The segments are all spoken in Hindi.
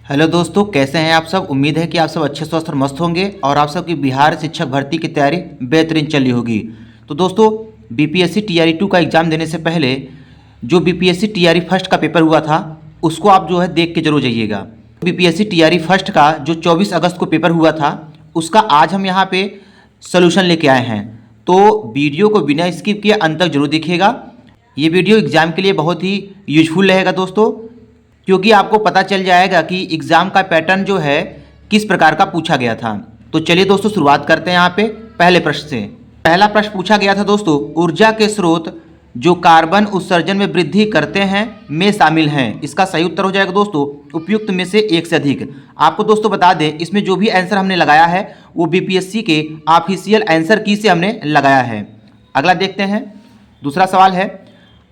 हेलो दोस्तों, कैसे हैं आप सब। उम्मीद है कि आप सब अच्छे स्वस्थ और मस्त होंगे और आप सबकी बिहार शिक्षक भर्ती की तैयारी बेहतरीन चल रही होगी। तो दोस्तों, बीपीएससी टीआरई 2 का एग्ज़ाम देने से पहले जो बीपीएससी टीआरई फर्स्ट का पेपर हुआ था उसको आप जो है देख के जरूर जाइएगा। बीपीएससी टीआरई फर्स्ट का जो 24 अगस्त को पेपर हुआ था उसका आज हम यहाँ पे सोल्यूशन लेके आए हैं। तो वीडियो को बिना स्किप किए अंत तक जरूर देखिएगा। ये वीडियो एग्ज़ाम के लिए बहुत ही यूजफुल रहेगा दोस्तों, क्योंकि आपको पता चल जाएगा कि एग्ज़ाम का पैटर्न जो है किस प्रकार का पूछा गया था। तो चलिए दोस्तों, शुरुआत करते हैं यहाँ पे पहले प्रश्न से। पहला प्रश्न पूछा गया था दोस्तों, ऊर्जा के स्रोत जो कार्बन उत्सर्जन में वृद्धि करते हैं में शामिल हैं। इसका सही उत्तर हो जाएगा दोस्तों उपयुक्त में से एक से अधिक। आपको दोस्तों बता दें, इसमें जो भी आंसर हमने लगाया है वो बीपीएससी के ऑफिशियल आंसर की से हमने लगाया है। अगला देखते हैं, दूसरा सवाल है,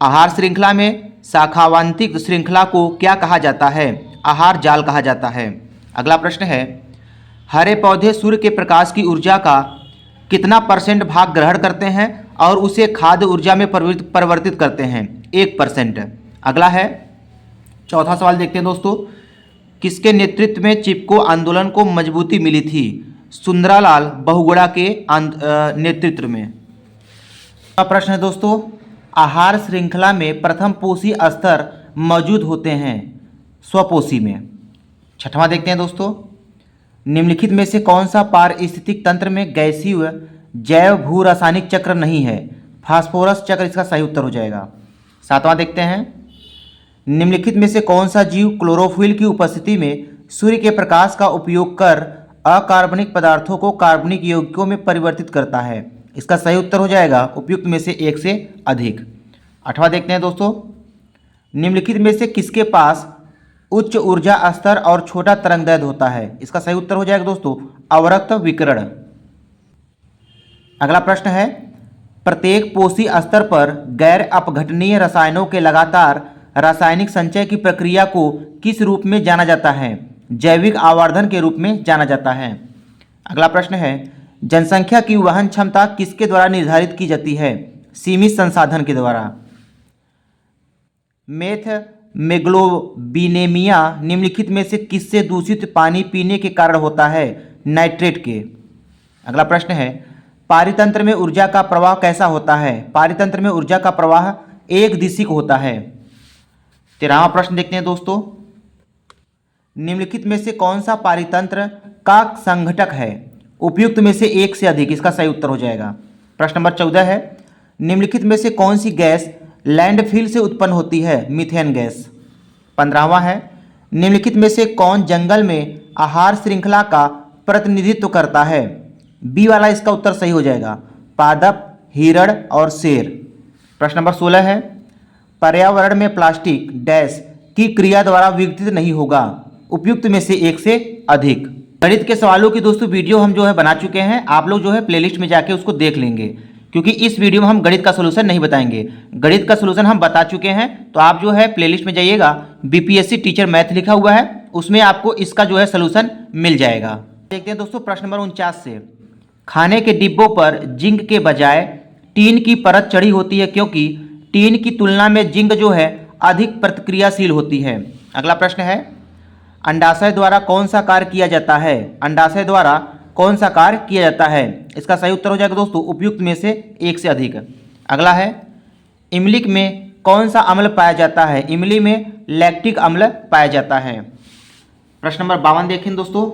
आहार श्रृंखला में शाखावांतिक श्रृंखला को क्या कहा जाता है। आहार जाल कहा जाता है। अगला प्रश्न है, हरे पौधे सूर्य के प्रकाश की ऊर्जा का कितना % भाग ग्रहण करते हैं और उसे खाद्य ऊर्जा में परिवर्तित करते हैं। 1%। अगला है, चौथा सवाल देखते हैं दोस्तों, किसके नेतृत्व में चिपको आंदोलन को मजबूती मिली थी। सुंदरालाल बहुगुणा के नेतृत्व में। प्रश्न है दोस्तों, आहार श्रृंखला में प्रथम पोषी स्तर मौजूद होते हैं स्वपोषी में। छठवां देखते हैं दोस्तों, निम्नलिखित में से कौन सा पारिस्थितिक तंत्र में गैसीय जैव भू रासायनिक चक्र नहीं है। फास्फोरस चक्र इसका सही उत्तर हो जाएगा। सातवां देखते हैं, निम्नलिखित में से कौन सा जीव क्लोरोफिल की उपस्थिति में सूर्य के प्रकाश का उपयोग कर अकार्बनिक पदार्थों को कार्बनिक यौगिकों में परिवर्तित करता है। इसका सही उत्तर हो जाएगा उपयुक्त में से एक से अधिक। आठवां देखते हैं दोस्तों, निम्नलिखित में से किसके पास उच्च ऊर्जा स्तर और छोटा तरंगदैर्घ्य होता है। इसका सही उत्तर हो जाएगा दोस्तों अवरक्त विकिरण। अगला प्रश्न है, प्रत्येक पोषी स्तर पर गैर अपघटनीय रसायनों के लगातार रासायनिक संचय की प्रक्रिया को किस रूप में जाना जाता है। जैविक आवर्धन के रूप में जाना जाता है। अगला प्रश्न है, जनसंख्या की वहन क्षमता किसके द्वारा निर्धारित की जाती है। सीमित संसाधन के द्वारा। मेग्लोबिनेमिया निम्नलिखित में से किससे दूषित पानी पीने के कारण होता है। नाइट्रेट के। अगला प्रश्न है, पारितंत्र में ऊर्जा का प्रवाह कैसा होता है। पारितंत्र में ऊर्जा का प्रवाह एक दिशिक होता है। 13वां प्रश्न देखते हैं दोस्तों, निम्नलिखित में से कौन सा पारितंत्र का संघटक है। उपयुक्त में से एक से अधिक। इसका सही उत्तर हो जाएगा। प्रश्न नंबर 14 है, निम्नलिखित में से कौन सी गैस लैंडफिल से उत्पन्न होती है। Methane gas. 15वां है, निम्नलिखित में से कौन जंगल में आहार श्रृंखला का प्रतिनिधित्व करता है। बी वाला इसका उत्तर सही हो जाएगा। पादप, हिरण और शेर। प्रश्न नंबर 16 है, पर्यावरण में प्लास्टिक डैश की क्रिया द्वारा विघटित नहीं होगा। उपयुक्त में से एक से अधिक। गणित के सवालों की दोस्तों वीडियो हम जो है बना चुके हैं। आप लोग जो है प्लेलिस्ट में जाके उसको देख लेंगे, क्योंकि इस वीडियो में हम गणित का सोल्यूशन नहीं बताएंगे। गणित का सोल्यूशन हम बता चुके हैं। तो आप जो है प्लेलिस्ट में जाइएगा, बीपीएससी टीचर मैथ लिखा हुआ है, उसमें आपको इसका जो है सोल्यूशन मिल जाएगा। देखते हैं दोस्तों प्रश्न नंबर 49 से, खाने के डिब्बों पर जिंक के बजाय टीन की परत चढ़ी होती है क्योंकि टीन की तुलना में जिंक जो है अधिक प्रतिक्रियाशील होती है। अगला प्रश्न है, अंडाशय द्वारा कौन सा कार्य किया जाता है। अंडाशय द्वारा कौन सा कार्य किया जाता है। इसका सही उत्तर हो जाएगा दोस्तों उपयुक्त में से एक से अधिक। अगला है, इमली में कौन सा अम्ल पाया जाता है। इमली में लैक्टिक अम्ल पाया जाता है। प्रश्न नंबर 52 देखें दोस्तों,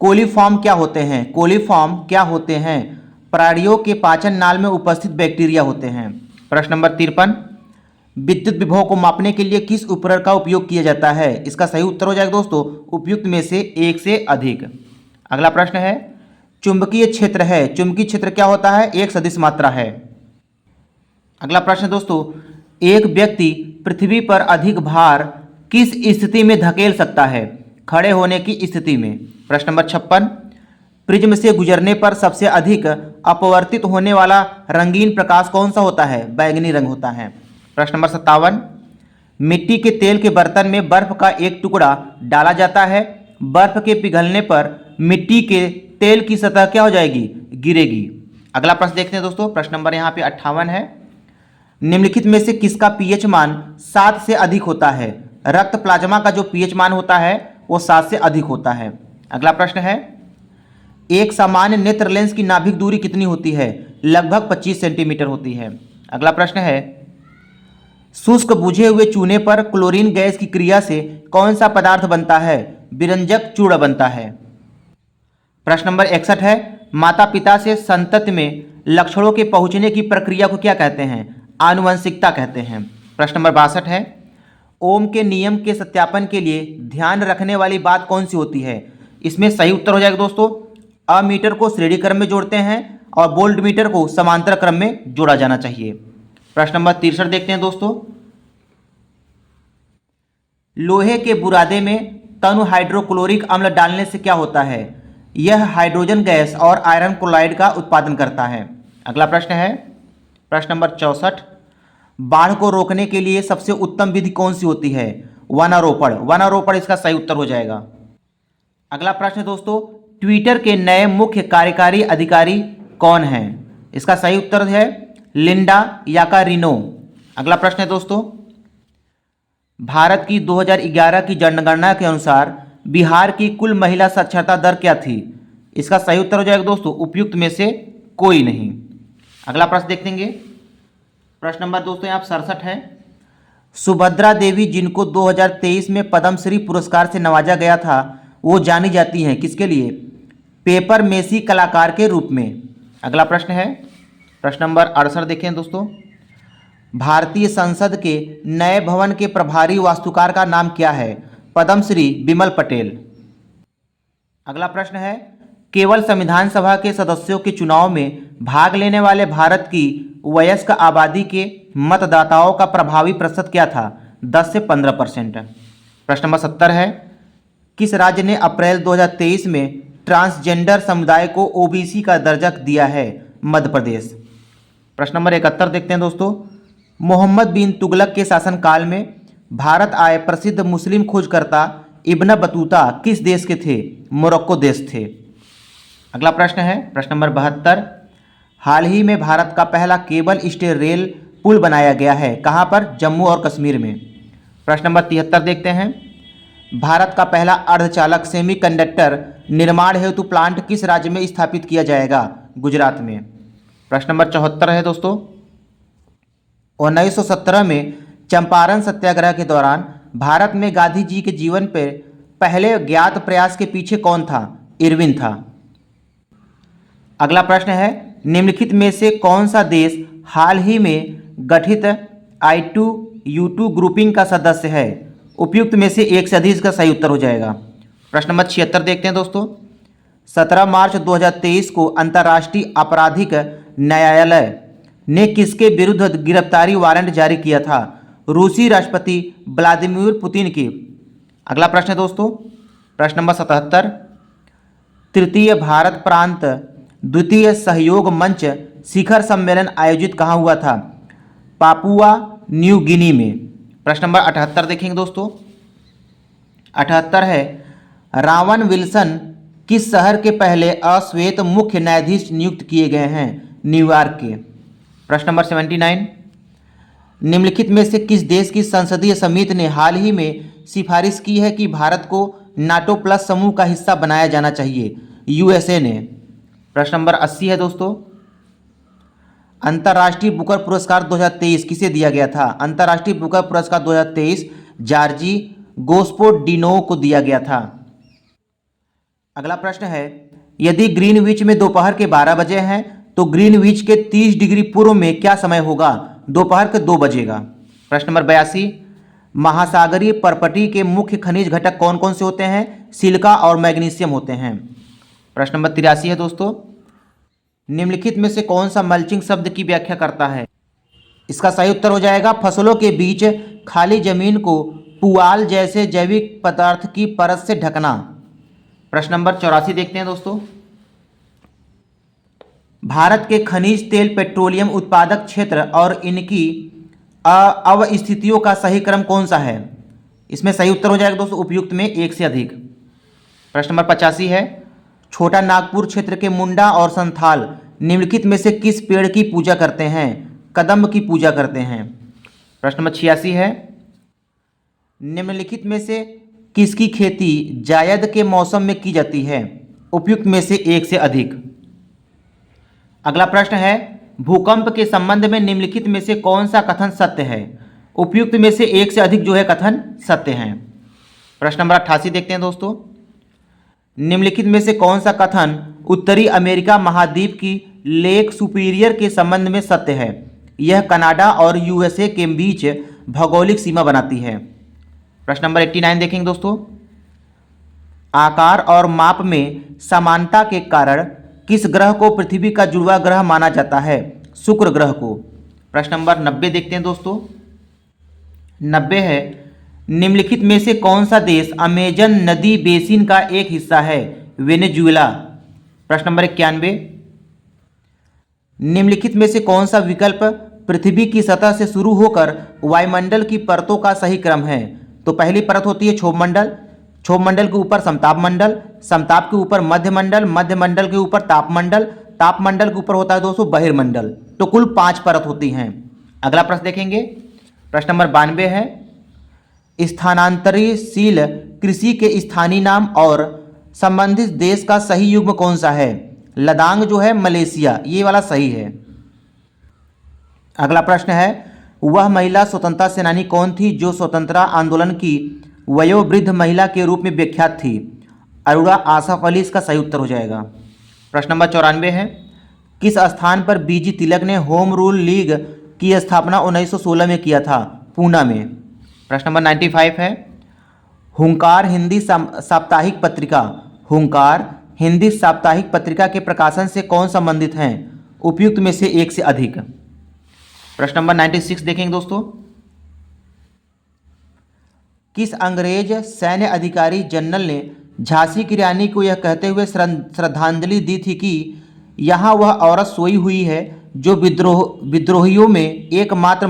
कोलीफॉर्म क्या होते हैं। कोलीफॉर्म क्या होते हैं। प्राणियों के पाचन नाल में उपस्थित बैक्टीरिया होते हैं। प्रश्न नंबर 53, विद्युत विभव को मापने के लिए किस उपकरण का उपयोग किया जाता है। इसका सही उत्तर हो जाएगा दोस्तों उपयुक्त में से एक से अधिक। अगला प्रश्न है, चुंबकीय क्षेत्र है। चुंबकीय क्षेत्र क्या होता है। एक सदिश मात्रा है। अगला प्रश्न दोस्तों, एक व्यक्ति पृथ्वी पर अधिक भार किस स्थिति में धकेल सकता है। खड़े होने की स्थिति में। प्रश्न नंबर 56, प्रिज्म से गुजरने पर सबसे अधिक अपवर्तित होने वाला रंगीन प्रकाश कौन सा होता है। बैंगनी रंग होता है। प्रश्न नंबर 57, मिट्टी के तेल के बर्तन में बर्फ का एक टुकड़ा डाला जाता है। बर्फ के पिघलने पर मिट्टी के तेल की सतह क्या हो जाएगी, गिरेगी। अगला प्रश्न देखते हैं दोस्तों। प्रश्न नंबर यहाँ पे 58 है, निम्नलिखित में से किसका पीएच मान 7 से अधिक होता है। रक्त प्लाज्मा का जो पीएच मान होता है वो 7 से अधिक होता है। अगला प्रश्न है, एक सामान्य नेत्र लेंस की नाभिक दूरी कितनी होती है? लगभग 25 सेंटीमीटर होती है। अगला प्रश्न है, शुष्क बुझे हुए चूने पर क्लोरीन गैस की क्रिया से कौन सा पदार्थ बनता है? विरंजक चूर्ण बनता है। प्रश्न नंबर 61 है, माता पिता से संतति में लक्षणों के पहुंचने की प्रक्रिया को क्या कहते हैं? आनुवंशिकता कहते हैं। प्रश्न नंबर 62 है, ओम के नियम के सत्यापन के लिए ध्यान रखने वाली बात कौन सी होती है? इसमें सही उत्तर हो जाएगा दोस्तों, अमीटर को श्रेणी क्रम में जोड़ते हैं और वोल्ट मीटर को समांतर क्रम में जोड़ा जाना चाहिए। प्रश्न नंबर 63 देखते हैं दोस्तों, लोहे के बुरादे में तनु हाइड्रोक्लोरिक अम्ल डालने से क्या होता है? यह हाइड्रोजन गैस और आयरन क्लोराइड का उत्पादन करता है। अगला प्रश्न है, प्रश्न नंबर 64, बाढ़ को रोकने के लिए सबसे उत्तम विधि कौन सी होती है? वनारोपण। वनारोपण इसका सही उत्तर हो जाएगा। अगला प्रश्न दोस्तों, ट्विटर के नए मुख्य कार्यकारी अधिकारी कौन हैं? इसका सही उत्तर है लिंडा याकारिनो। अगला प्रश्न है दोस्तों, भारत की 2011 की जनगणना के अनुसार बिहार की कुल महिला साक्षरता दर क्या थी? इसका सही उत्तर हो जाएगा दोस्तों, उपयुक्त में से कोई नहीं। अगला प्रश्न देखेंगे, प्रश्न नंबर दोस्तों यहाँ 67 है, सुभद्रा देवी जिनको 2023 में पद्मश्री पुरस्कार से नवाजा गया था वो जानी जाती हैं किसके लिए? पेपर मेसी कलाकार के रूप में। अगला प्रश्न है, प्रश्न नंबर 68 देखें दोस्तों, भारतीय संसद के नए भवन के प्रभारी वास्तुकार का नाम क्या है? पद्मश्री बिमल पटेल। अगला प्रश्न है, केवल संविधान सभा के सदस्यों के चुनाव में भाग लेने वाले भारत की वयस्क आबादी के मतदाताओं का प्रभावी प्रतिशत क्या था? 10 से 15%। प्रश्न नंबर 70 है, किस राज्य ने अप्रैल 2023 में ट्रांसजेंडर समुदाय को ओबीसी का दर्जा दिया है? मध्य प्रदेश। प्रश्न नंबर 71 देखते हैं दोस्तों, मोहम्मद बिन तुगलक के शासनकाल में भारत आए प्रसिद्ध मुस्लिम खोजकर्ता इब्न बतूता किस देश के थे? मोरक्को देश थे। अगला प्रश्न है, प्रश्न नंबर 72, हाल ही में भारत का पहला केबल स्टे रेल पुल बनाया गया है, कहाँ पर? जम्मू और कश्मीर में। प्रश्न नंबर 73 देखते हैं, भारत का पहला अर्धचालक सेमीकंडक्टर निर्माण हेतु प्लांट किस राज्य में स्थापित किया जाएगा? गुजरात में। प्रश्न नंबर 74 है दोस्तों, 1917 में चंपारण सत्याग्रह के दौरान भारत में गांधी जी के जीवन पर पहले ज्ञात प्रयास के पीछे कौन था? इरविन था। अगला प्रश्न है, निम्नलिखित में से कौन सा देश हाल ही में गठित I2U2 ग्रुपिंग का सदस्य है? उपयुक्त में से एक से अधिक इसका सही उत्तर हो जाएगा। प्रश्न नंबर 76 देखते हैं दोस्तों, 17 मार्च 2023 को अंतर्राष्ट्रीय आपराधिक न्यायालय ने किसके विरुद्ध गिरफ्तारी वारंट जारी किया था? रूसी राष्ट्रपति व्लादिमीर पुतिन की। अगला प्रश्न है दोस्तों, प्रश्न नंबर 77, तृतीय भारत प्रांत द्वितीय सहयोग मंच शिखर सम्मेलन आयोजित कहाँ हुआ था? पापुआ न्यू गिनी में। प्रश्न नंबर 78 देखेंगे दोस्तों, 78 है, रावन विल्सन किस शहर के पहले अश्वेत मुख्य न्यायाधीश नियुक्त किए गए हैं? न्यूयॉर्क के। प्रश्न नंबर 79, निम्नलिखित में से किस देश की संसदीय समिति ने हाल ही में सिफारिश की है कि भारत को नाटो प्लस समूह का हिस्सा बनाया जाना चाहिए? यूएसए ने। प्रश्न नंबर 80 है दोस्तों, अंतर्राष्ट्रीय बुकर पुरस्कार 2023 किसे दिया गया था? अंतर्राष्ट्रीय बुकर पुरस्कार 2023 जॉर्जी गोस्पोडिनोव को दिया गया था। अगला प्रश्न है, यदि ग्रीनविच में दोपहर के 12 बजे हैं तो ग्रीनविच के 30 डिग्री पूर्व में क्या समय होगा? दोपहर के 2 बजेगा। प्रश्न नंबर 82, महासागरीय परपटी के मुख्य खनिज घटक कौन कौन से होते हैं? सिलिका और मैग्नीशियम होते हैं। प्रश्न नंबर 83 है दोस्तों, निम्नलिखित में से कौन सा मल्चिंग शब्द की व्याख्या करता है? इसका सही उत्तर हो जाएगा फसलों के बीच खाली जमीन को पुआल जैसे जैविक पदार्थ की परत से ढकना। प्रश्न नंबर 84 देखते हैं दोस्तों, भारत के खनिज तेल पेट्रोलियम उत्पादक क्षेत्र और इनकी अवस्थितियों का सही क्रम कौन सा है? इसमें सही उत्तर हो जाएगा दोस्तों उपयुक्त में एक से अधिक। प्रश्न नंबर 85 है, छोटा नागपुर क्षेत्र के मुंडा और संथाल निम्नलिखित में से किस पेड़ की पूजा करते हैं? कदम्ब की पूजा करते हैं। प्रश्न नंबर 86 है, निम्नलिखित में से किसकी खेती जायद के मौसम में की जाती है? उपयुक्त में से एक से अधिक। अगला प्रश्न है, भूकंप के संबंध में निम्नलिखित में से कौन सा कथन सत्य है? उपयुक्त में से एक से अधिक जो है कथन सत्य हैं। प्रश्न नंबर 88 देखते हैं दोस्तों। निम्नलिखित में से कौन सा कथन उत्तरी अमेरिका महाद्वीप की लेक सुपीरियर के संबंध में सत्य है? यह कनाडा और यूएसए के बीच भौगोलिक सीमा बनाती है। प्रश्न नंबर 89 देखेंगे दोस्तों। आकार और माप में समानता के कारण किस ग्रह को पृथ्वी का जुड़वा ग्रह माना जाता है? शुक्र ग्रह को। प्रश्न नंबर 90 देखते हैं दोस्तों। 90 है, निम्नलिखित में से कौन सा देश अमेजन नदी बेसिन का एक हिस्सा है? वेनेजुएला। प्रश्न नंबर 91, निम्नलिखित में से कौन सा विकल्प पृथ्वी की सतह से शुरू होकर वायुमंडल की परतों का सही क्रम है? तो पहली परत होती है क्षोभमंडल, क्षोभमंडल के ऊपर समताप मंडल, समताप के ऊपर मध्यमंडल, मध्यमंडल के ऊपर तापमंडल, तापमंडल के ऊपर होता है दोस्तों बहिर्मंडल। तो कुल 5 परत होती हैं। अगला प्रश्न देखेंगे। प्रश्न नंबर 92 है, स्थानांतरितशील कृषि के स्थानीय नाम और संबंधित देश का सही युग्म कौन सा है? लदांग जो है मलेशिया, ये वाला सही है। अगला प्रश्न है, वह महिला स्वतंत्रता सेनानी कौन थी जो स्वतंत्रता आंदोलन की वयोवृद्ध महिला के रूप में विख्यात थी? अरोड़ा आसफ अली इसका सही उत्तर हो जाएगा। प्रश्न नंबर 94 है, किस स्थान पर बीजी तिलक ने होम रूल लीग की स्थापना 1916 में किया था? पूना में। प्रश्न नंबर 95 है, हुंकार हिंदी साप्ताहिक पत्रिका, हुंकार हिंदी साप्ताहिक पत्रिका के प्रकाशन से कौन संबंधित हैं? उपयुक्त में से एक से अधिक। प्रश्न नंबर 96 देखेंगे दोस्तों। किस अंग्रेज सैन्य अधिकारी जनरल ने झांसी की रानी को यह कहते हुए श्रद्धांजलि दी थी कि यहाँ वह औरत सोई हुई है जो विद्रोहियों में एकमात्र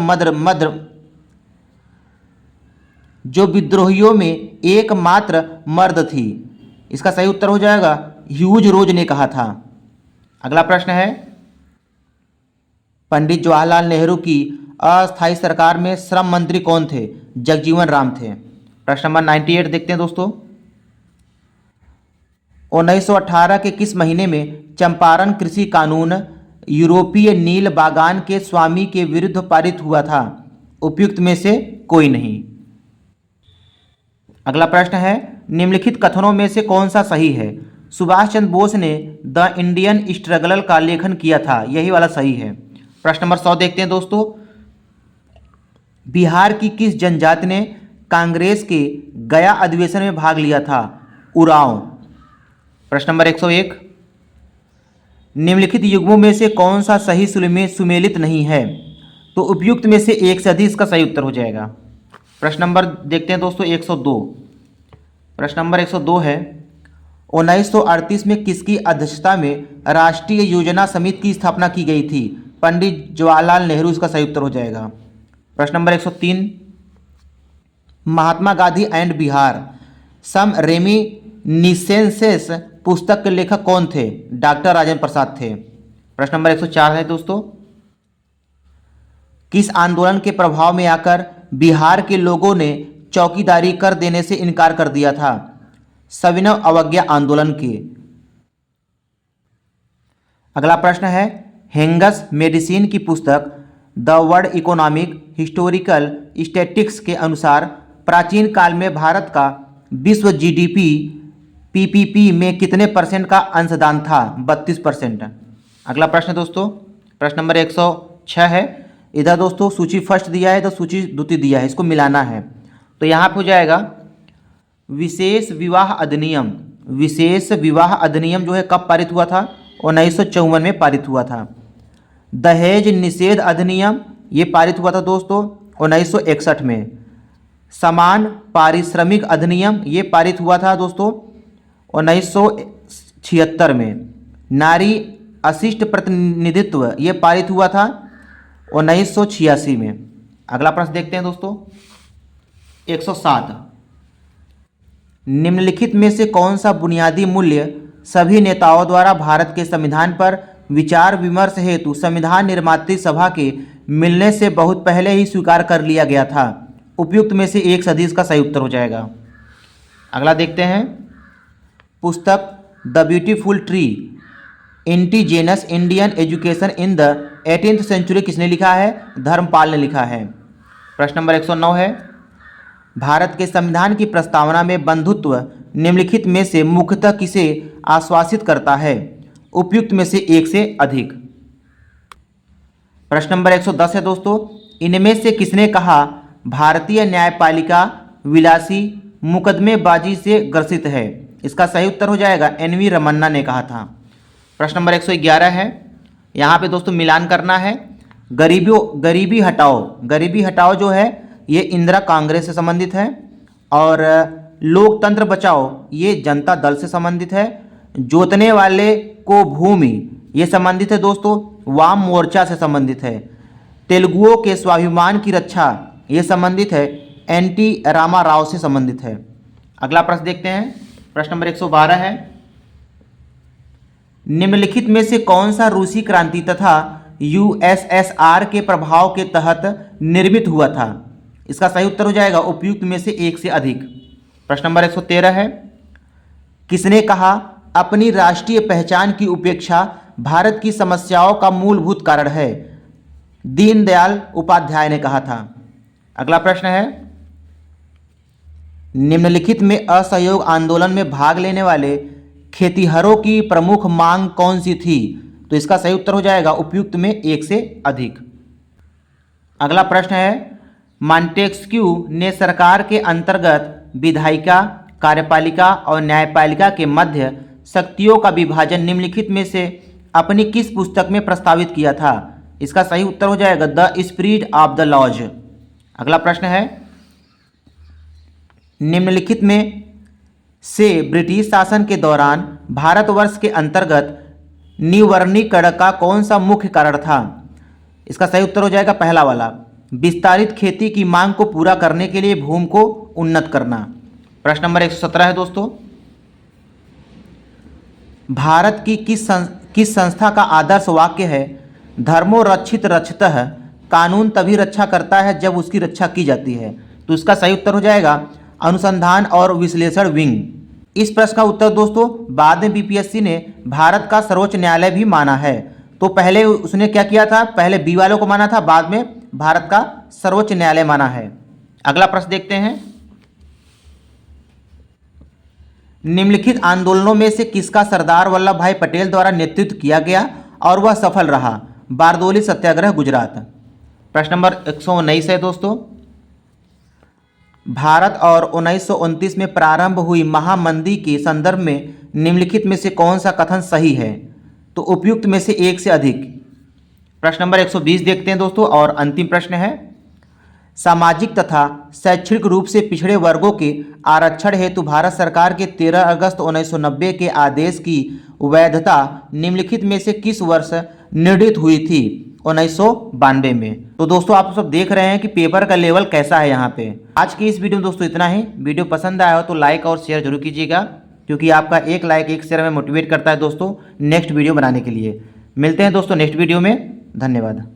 मर्द थी? इसका सही उत्तर हो जाएगा ह्यूज रोज ने कहा था। अगला प्रश्न है, पंडित जवाहरलाल नेहरू की अस्थायी सरकार में श्रम मंत्री कौन थे? जगजीवन राम थे। प्रश्न नंबर 98 देखते हैं दोस्तों। 1918 के किस महीने में चंपारण कृषि कानून यूरोपीय नील बागान के स्वामी के विरुद्ध पारित हुआ था? उपयुक्त में से कोई नहीं। अगला प्रश्न है, निम्नलिखित कथनों में से कौन सा सही है? सुभाष चंद्र बोस ने द इंडियन स्ट्रगल का लेखन किया था, यही वाला सही है। प्रश्न नंबर 100 देखते हैं दोस्तों। बिहार की किस जनजाति ने कांग्रेस के गया अधिवेशन में भाग लिया था? उरांव। प्रश्न नंबर 101, निम्नलिखित युग्मों में से कौन सा सही सुमेलित नहीं है? तो उपयुक्त में से एक से अधिक इसका सही उत्तर हो जाएगा। प्रश्न नंबर देखते हैं दोस्तों 102। प्रश्न नंबर 102 है, 1938 में किसकी अध्यक्षता में राष्ट्रीय योजना समिति की स्थापना की गई थी? पंडित जवाहरलाल नेहरू इसका सही उत्तर हो जाएगा। प्रश्न number 103, Mahatma Gandhi and Bihar some reminiscences पुस्तक के लेखक कौन थे? डॉक्टर राजेंद्र प्रसाद थे। प्रश्न नंबर 104 है दोस्तों, किस आंदोलन के प्रभाव में आकर बिहार के लोगों ने चौकीदारी कर देने से इनकार कर दिया था? सविनय अवज्ञा आंदोलन के। अगला प्रश्न है, हेंगस मेडिसिन की पुस्तक the world economic historical statistics के अनुसार प्राचीन काल में भारत का विश्व जीडीपी पीपीपी में कितने % का अंशदान था? 32%। अगला प्रश्न दोस्तों, प्रश्न नंबर 106 है। इधर दोस्तों सूची फर्स्ट दिया है, तो सूची द्वितीय दिया है, इसको मिलाना है। तो यहाँ पे हो जाएगा विशेष विवाह अधिनियम। विशेष विवाह अधिनियम जो है कब पारित हुआ था? 1954 में पारित हुआ था। दहेज निषेध अधिनियम ये पारित हुआ था दोस्तों 1961 में। समान पारिश्रमिक अधिनियम ये पारित हुआ था दोस्तों 1976 में। नारी अशिष्ट प्रतिनिधित्व ये पारित हुआ था 1986 में। अगला प्रश्न देखते हैं दोस्तों 107, निम्नलिखित में से कौन सा बुनियादी मूल्य सभी नेताओं द्वारा भारत के संविधान पर विचार विमर्श हेतु संविधान निर्मात्री सभा के मिलने से बहुत पहले ही स्वीकार कर लिया गया था? उपयुक्त में से एक से अधिक इसका सही उत्तर हो जाएगा। अगला देखते हैं, पुस्तक the beautiful tree indigenous Indian education in the 18th century किसने लिखा है? धर्मपाल ने लिखा है। प्रश्न नंबर 109 है, भारत के संविधान की प्रस्तावना में बंधुत्व निम्नलिखित में से मुख्यतः किसे आश्वासित करता है? उपयुक्त में से एक से अधिक। प्रश्न नंबर 110 है दोस्तों, इनमें से किसने कहा भारतीय न्यायपालिका विलासी मुकदमेबाजी से ग्रसित है? इसका सही उत्तर हो जाएगा एन.वी. रमन्ना ने कहा था। प्रश्न नंबर 111 है, यहाँ पे दोस्तों मिलान करना है। गरीबी हटाओ जो है ये इंदिरा कांग्रेस से संबंधित है, और लोकतंत्र बचाओ ये जनता दल से संबंधित है। जोतने वाले को भूमि ये संबंधित है दोस्तों वाम मोर्चा से संबंधित है। तेलुगुओं के स्वाभिमान की रक्षा ये संबंधित है एन.टी. रामा राव से संबंधित है। अगला प्रश्न देखते हैं, प्रश्न नंबर 112 है, निम्नलिखित में से कौन सा रूसी क्रांति तथा यूएसएसआर के प्रभाव के तहत निर्मित हुआ था? इसका सही उत्तर हो जाएगा उपयुक्त में से एक से अधिक। प्रश्न नंबर 113 है, किसने कहा अपनी राष्ट्रीय पहचान की उपेक्षा भारत की समस्याओं का मूलभूत कारण है? दीनदयाल उपाध्याय ने कहा था। अगला प्रश्न है, निम्नलिखित में असहयोग आंदोलन में भाग लेने वाले खेतिहरों की प्रमुख मांग कौन सी थी? तो इसका सही उत्तर हो जाएगा उपयुक्त में एक से अधिक। अगला प्रश्न है, मॉन्टेस्क्यू ने सरकार के अंतर्गत विधायिका, कार्यपालिका और न्यायपालिका के मध्य शक्तियों का विभाजन निम्नलिखित में से अपनी किस पुस्तक में प्रस्तावित किया था? इसका सही उत्तर हो जाएगा the spirit of the laws. अगला प्रश्न है, निम्नलिखित में से ब्रिटिश शासन के दौरान भारतवर्ष के अंतर्गत निवर्णीकरण का कौन सा मुख्य कारण था? इसका सही उत्तर हो जाएगा पहला वाला, विस्तारित खेती की मांग को पूरा करने के लिए भूमि को उन्नत करना। प्रश्न नंबर 117 है दोस्तों, भारत की किस संस्था का आदर्श वाक्य है धर्मो रक्षित रक्षतः, कानून तभी रक्षा करता है जब उसकी रक्षा की जाती है? तो इसका सही उत्तर हो जाएगा अनुसंधान और विश्लेषण विंग। इस प्रश्न का उत्तर दोस्तों बाद में बीपीएससी ने भारत का सर्वोच्च न्यायालय भी माना है। तो पहले उसने क्या किया था, पहले बी वालों को माना था, बाद में भारत का सर्वोच्च न्यायालय माना है। अगला प्रश्न देखते हैं, निम्नलिखित आंदोलनों में से किसका सरदार वल्लभ भाई पटेल द्वारा नेतृत्व किया गया और वह सफल रहा? बारदोली सत्याग्रह गुजरात। प्रश्न नंबर 119 है दोस्तों, भारत और 1929 में प्रारंभ हुई महामंदी के संदर्भ में निम्नलिखित में से कौन सा कथन सही है? तो उपयुक्त में से एक से अधिक। प्रश्न नंबर 120 देखते हैं दोस्तों, और अंतिम प्रश्न है, सामाजिक तथा शैक्षणिक रूप से पिछड़े वर्गों के आरक्षण हेतु भारत सरकार के 13 अगस्त 1990 के आदेश की वैधता निम्नलिखित में से किस वर्ष निर्णीत हुई थी? 1992 में। तो दोस्तों आप सब देख रहे हैं कि पेपर का लेवल कैसा है यहाँ पे। आज की इस वीडियो में दोस्तों इतना ही। वीडियो पसंद आया हो तो लाइक और शेयर जरूर कीजिएगा, क्योंकि आपका एक लाइक एक शेयर में मोटिवेट करता है दोस्तों नेक्स्ट वीडियो बनाने के लिए। मिलते हैं दोस्तों नेक्स्ट वीडियो में। धन्यवाद।